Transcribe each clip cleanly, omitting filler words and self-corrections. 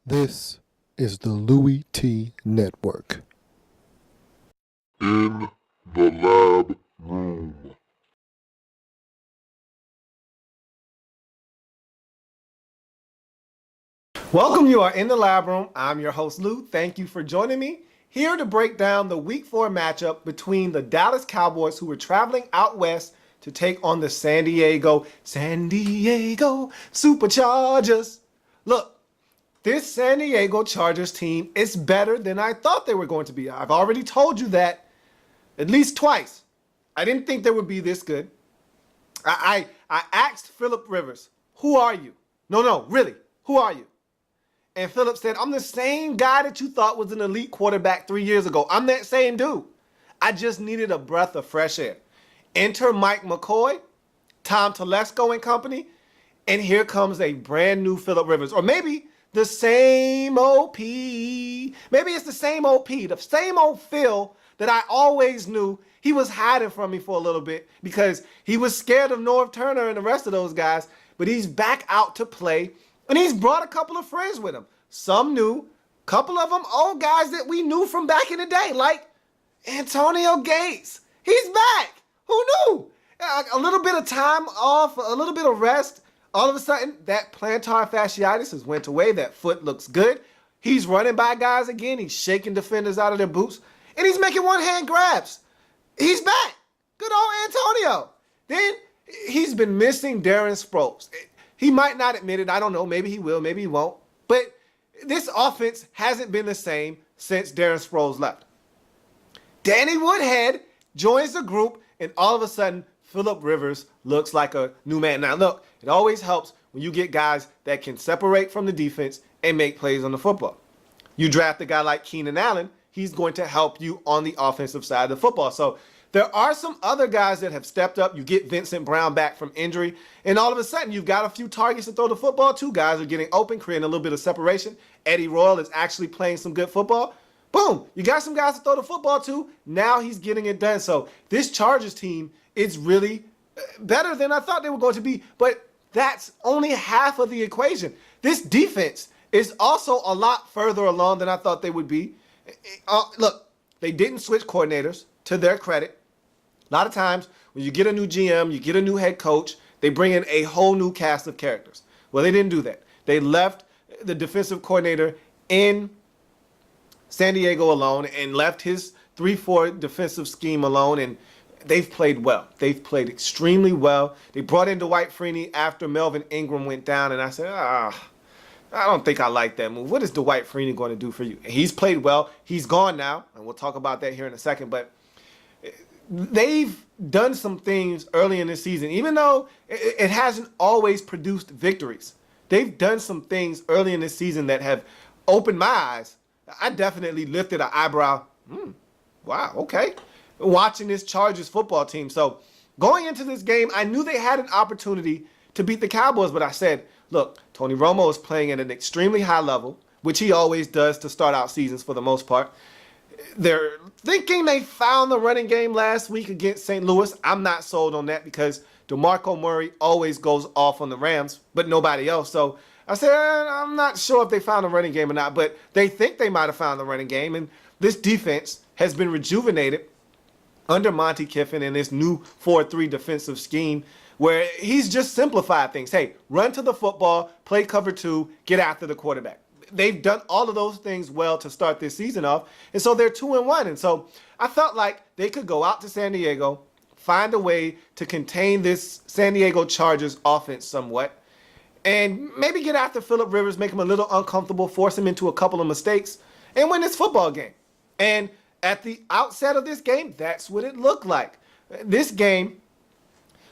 This is the Louis T. Network. In the lab room. Welcome, you are in the lab room. I'm your host, Lou. Thank you for joining me here to break down the Week 4 matchup between the Dallas Cowboys, who were traveling out west to take on the San Diego Superchargers. Look, this San Diego Chargers team is better than I thought they were going to be. I've already told you that at least twice. I didn't think they would be this good. I asked Philip Rivers, who are you? No, really, who are you? And Philip said, I'm the same guy that you thought was an elite quarterback 3 years ago. I'm that same dude. I just needed a breath of fresh air. Enter Mike McCoy, Tom Telesco and company, and here comes a brand new Philip Rivers. Or maybe the same OP. Maybe it's the same OP, the same old Phil that I always knew he was hiding from me for a little bit because he was scared of Norv Turner and the rest of those guys. But he's back out to play, and he's brought a couple of friends with him. Some new, couple of them old guys that we knew from back in the day, like Antonio Gates. He's back. Who knew? A little bit of time off, a little bit of rest. All of a sudden, that plantar fasciitis has went away. That foot looks good. He's running by guys again. He's shaking defenders out of their boots. And he's making one-hand grabs. He's back. Good old Antonio. Then he's been missing Darren Sproles. He might not admit it. I don't know. Maybe he will. Maybe he won't. But this offense hasn't been the same since Darren Sproles left. Danny Woodhead joins the group, and all of a sudden, Philip Rivers looks like a new man. Now, look, it always helps when you get guys that can separate from the defense and make plays on the football. You draft a guy like Keenan Allen, he's going to help you on the offensive side of the football. So there are some other guys that have stepped up. You get Vincent Brown back from injury, and all of a sudden you've got a few targets to throw the football to. Guys are getting open, creating a little bit of separation. Eddie Royal is actually playing some good football. Boom, you got some guys to throw the football to. Now he's getting it done. So this Chargers team is really better than I thought they were going to be, but that's only half of the equation. This defense is also a lot further along than I thought they would be. Look, they didn't switch coordinators, to their credit. A lot of times when you get a new GM, you get a new head coach, they bring in a whole new cast of characters. Well, they didn't do that. They left the defensive coordinator in San Diego alone and left his 3-4 defensive scheme alone, and they've played well. They've played extremely well. They brought in Dwight Freeney after Melvin Ingram went down, and I said, I don't think I like that move. What is Dwight Freeney going to do for you? And he's played well. He's gone now, and we'll talk about that here in a second, but they've done some things early in this season, even though it hasn't always produced victories. They've done some things early in this season that have opened my eyes. I definitely lifted an eyebrow. Wow, okay. Watching this Chargers football team. So going into this game, I knew they had an opportunity to beat the Cowboys, but I said, look, Tony Romo is playing at an extremely high level, which he always does to start out seasons for the most part. They're thinking they found the running game last week against St. Louis. I'm not sold on that because DeMarco Murray always goes off on the Rams, but nobody else. So I said, I'm not sure if they found a running game or not, but they think they might have found the running game. And this defense has been rejuvenated under Monty Kiffin in this new 4-3 defensive scheme where he's just simplified things. Hey, run to the football, play cover 2, get after the quarterback. They've done all of those things well to start this season off, and so they're 2-1. And so I felt like they could go out to San Diego, find a way to contain this San Diego Chargers offense somewhat, and maybe get after Philip Rivers, make him a little uncomfortable, force him into a couple of mistakes, and win this football game. And at the outset of this game, that's what it looked like. This game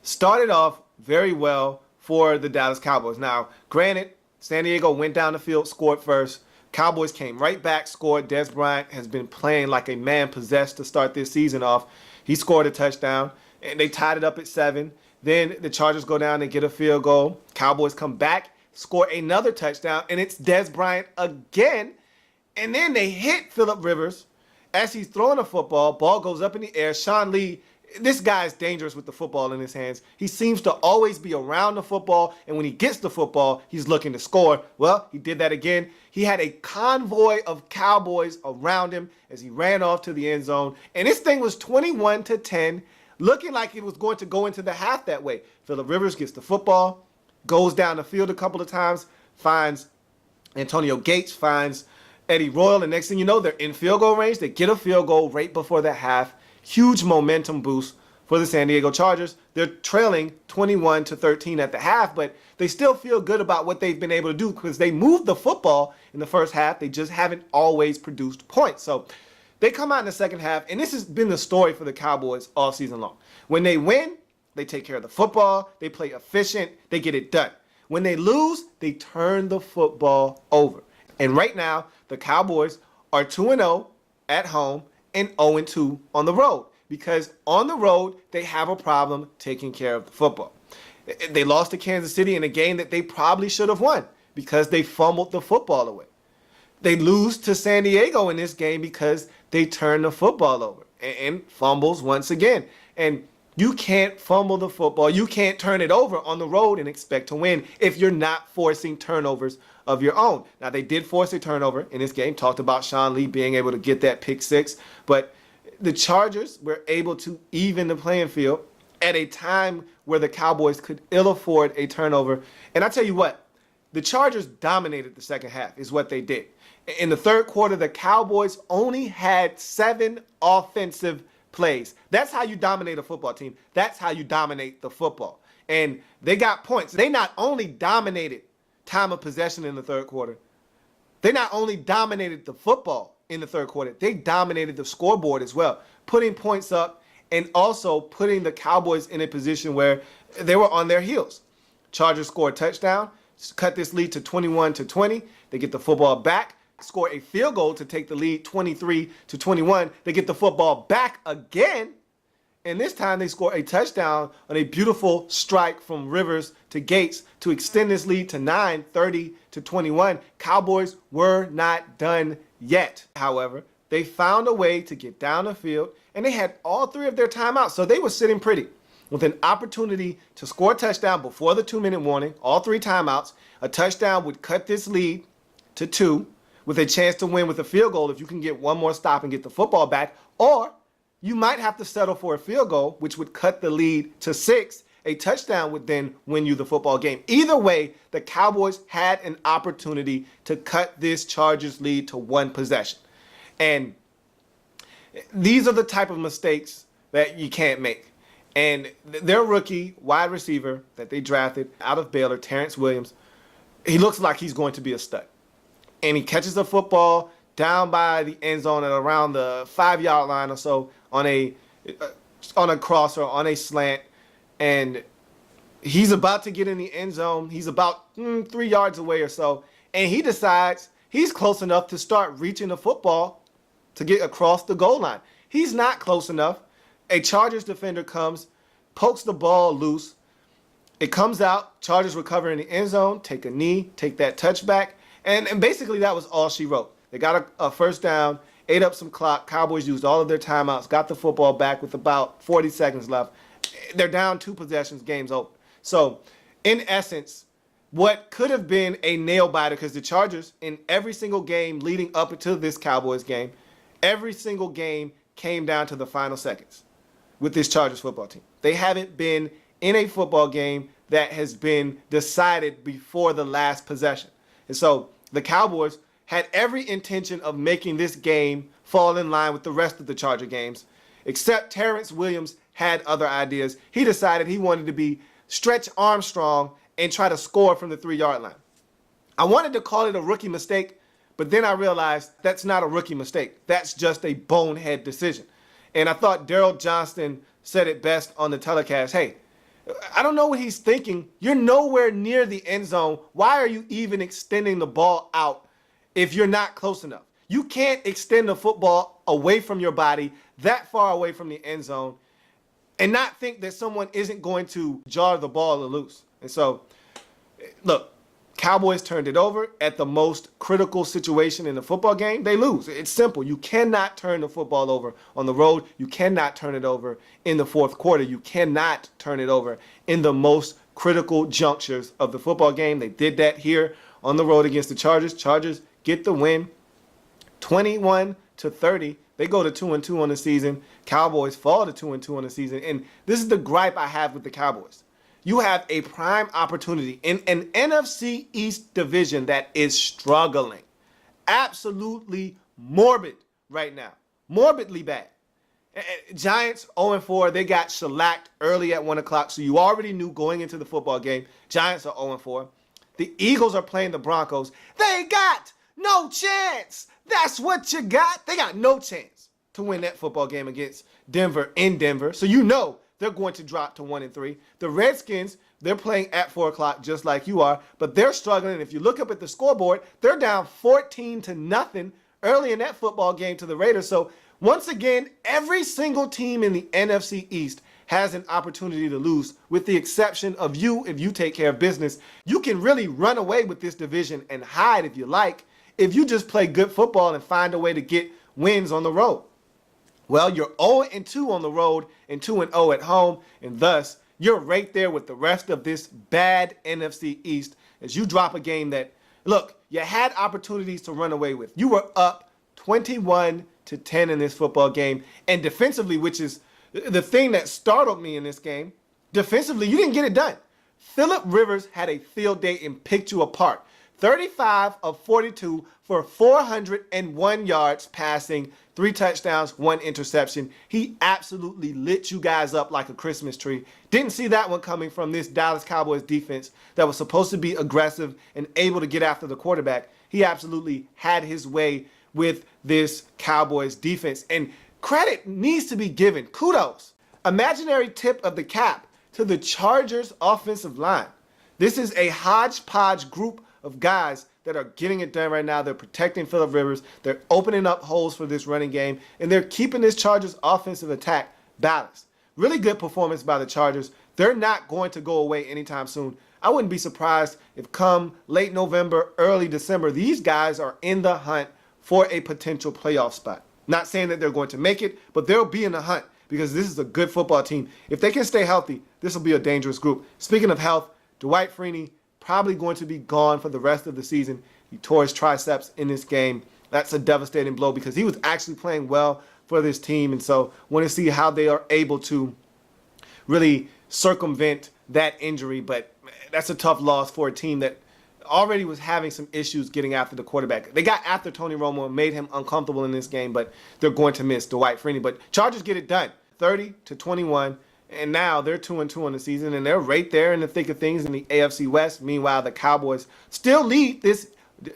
started off very well for the Dallas Cowboys. Now, granted, San Diego went down the field, scored first. Cowboys came right back, scored. Des Bryant has been playing like a man possessed to start this season off. He scored a touchdown, and they tied it up at 7. Then the Chargers go down and get a field goal. Cowboys come back, score another touchdown, and it's Des Bryant again. And then they hit Philip Rivers as he's throwing a football. Ball goes up in the air. Sean Lee This guy is dangerous with the football in his hands. He seems to always be around the football, and when he gets the football, he's looking to score. Well, he did that again. He had a convoy of Cowboys around him as he ran off to the end zone, and this thing was 21-10, looking like it was going to go into the half that way. Phillip Rivers gets the football, goes down the field a couple of times, finds Antonio Gates, finds Eddie Royal, and next thing you know, they're in field goal range. They get a field goal right before the half. Huge momentum boost for the San Diego Chargers. They're trailing 21-13 at the half, but they still feel good about what they've been able to do because they moved the football in the first half. They just haven't always produced points. So they come out in the second half, and this has been the story for the Cowboys all season long. When they win, they take care of the football. They play efficient. They get it done. When they lose, they turn the football over. And right now, the Cowboys are 2-0 at home and 0-2 on the road because on the road, they have a problem taking care of the football. They lost to Kansas City in a game that they probably should have won because they fumbled the football away. They lose to San Diego in this game because they turn the football over and fumbles once again. And you can't fumble the football. You can't turn it over on the road and expect to win if you're not forcing turnovers of your own. Now, they did force a turnover in this game. Talked about Sean Lee being able to get that pick six. But the Chargers were able to even the playing field at a time where the Cowboys could ill afford a turnover. And I tell you what, the Chargers dominated the second half is what they did. In the third quarter, the Cowboys only had 7 offensive plays. That's how you dominate a football team. That's how you dominate the football. And they got points. They not only dominated time of possession in the third quarter, they not only dominated the football in the third quarter, they dominated the scoreboard as well, putting points up and also putting the Cowboys in a position where they were on their heels. Chargers score a touchdown, cut this lead to 21-20. They get the football back, score a field goal to take the lead 23-21. They get the football back again, and this time they score a touchdown on a beautiful strike from Rivers to Gates to extend this lead to 9, 30-21. Cowboys were not done yet. However, they found a way to get down the field, and they had all 3 of their timeouts, so they were sitting pretty with an opportunity to score a touchdown before the 2-minute warning, all 3 timeouts. A touchdown would cut this lead to 2 with a chance to win with a field goal if you can get one more stop and get the football back, or you might have to settle for a field goal, which would cut the lead to 6. A touchdown would then win you the football game. Either way, the Cowboys had an opportunity to cut this Chargers lead to 1 possession. And these are the type of mistakes that you can't make. And their rookie wide receiver that they drafted out of Baylor, Terrence Williams, he looks like he's going to be a stud. And he catches the football down by the end zone at around the 5-yard line or so on a cross or on a slant, and he's about to get in the end zone. He's about 3 yards away or so, and he decides he's close enough to start reaching the football to get across the goal line. He's not close enough. A Chargers defender comes, pokes the ball loose. It comes out. Chargers recover in the end zone, take a knee, take that touchback, and basically that was all she wrote. They got a first down, ate up some clock. Cowboys used all of their timeouts, got the football back with about 40 seconds left. They're down 2 possessions, game's over. So, in essence, what could have been a nail-biter, because the Chargers, in every single game leading up until this Cowboys game, every single game came down to the final seconds with this Chargers football team. They haven't been in a football game that has been decided before the last possession. And so, the Cowboys had every intention of making this game fall in line with the rest of the Charger games, except Terrence Williams had other ideas. He decided he wanted to be Stretch Armstrong and try to score from the 3-yard line. I wanted to call it a rookie mistake, but then I realized that's not a rookie mistake. That's just a bonehead decision. And I thought Daryl Johnston said it best on the telecast. Hey, I don't know what he's thinking. You're nowhere near the end zone. Why are you even extending the ball out if you're not close enough? You can't extend the football away from your body that far away from the end zone and not think that someone isn't going to jar the ball loose. And so, look, Cowboys turned it over at the most critical situation in the football game. They lose. It's simple. You cannot turn the football over on the road. You cannot turn it over in the fourth quarter. You cannot turn it over in the most critical junctures of the football game. They did that here on the road against the Chargers. Chargers get the win, 21-30. They go to 2-2 on the season. Cowboys fall to 2-2 on the season. And this is the gripe I have with the Cowboys. You have a prime opportunity in an NFC East division that is struggling. Absolutely morbid right now. Morbidly bad. Giants 0-4. They got shellacked early at 1 o'clock. So you already knew going into the football game, Giants are 0-4. The Eagles are playing the Broncos. They got no chance. That's what you got. They got no chance to win that football game against Denver in Denver. So you know they're going to drop to 1-3. The Redskins, they're playing at 4 o'clock just like you are, but they're struggling. If you look up at the scoreboard, they're down 14-0 early in that football game to the Raiders. So once again, every single team in the NFC East has an opportunity to lose, with the exception of you. If you take care of business, you can really run away with this division and hide if you like, if you just play good football and find a way to get wins on the road. Well, you're 0-2 on the road and 2-0 at home, and thus you're right there with the rest of this bad NFC East as you drop a game that, look, you had opportunities to run away with. You were up 21-10 in this football game, and defensively, which is the thing that startled me in this game, defensively, you didn't get it done. Phillip Rivers had a field day and picked you apart. 35 of 42 for 401 yards passing, 3 touchdowns, 1 interception. He absolutely lit you guys up like a Christmas tree. Didn't see that one coming from this Dallas Cowboys defense that was supposed to be aggressive and able to get after the quarterback. He absolutely had his way with this Cowboys defense. And credit needs to be given. Kudos. Imaginary tip of the cap to the Chargers offensive line. This is a hodgepodge group of guys that are getting it done right now. They're protecting Phillip Rivers. They're opening up holes for this running game, and they're keeping this Chargers offensive attack balanced. Really good performance by the Chargers. They're not going to go away anytime soon. I wouldn't be surprised if come late November, early December, these guys are in the hunt for a potential playoff spot. Not saying that they're going to make it, but they'll be in the hunt because this is a good football team. If they can stay healthy, this will be a dangerous group. Speaking of health, Dwight Freeney probably going to be gone for the rest of the season. He tore his triceps in this game. That's a devastating blow because he was actually playing well for this team. And so want to see how they are able to really circumvent that injury. But that's a tough loss for a team that already was having some issues getting after the quarterback. They got after Tony Romo and made him uncomfortable in this game, but they're going to miss Dwight Freeney. But Chargers get it done, 30-21. And now they're 2-2 on the season, and they're right there in the thick of things in the AFC West. Meanwhile, the Cowboys still lead this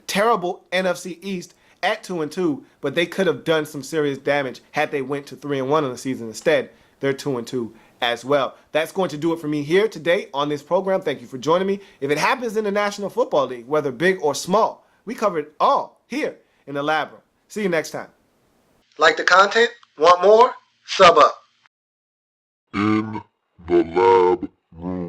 terrible NFC East at 2-2, but they could have done some serious damage had they went to 3-1 on the season. Instead, they're 2-2 as well. That's going to do it for me here today on this program. Thank you for joining me. If it happens in the National Football League, whether big or small, we cover it all here in the Lab Room. See you next time. Like the content? Want more? Sub up. In the lab room.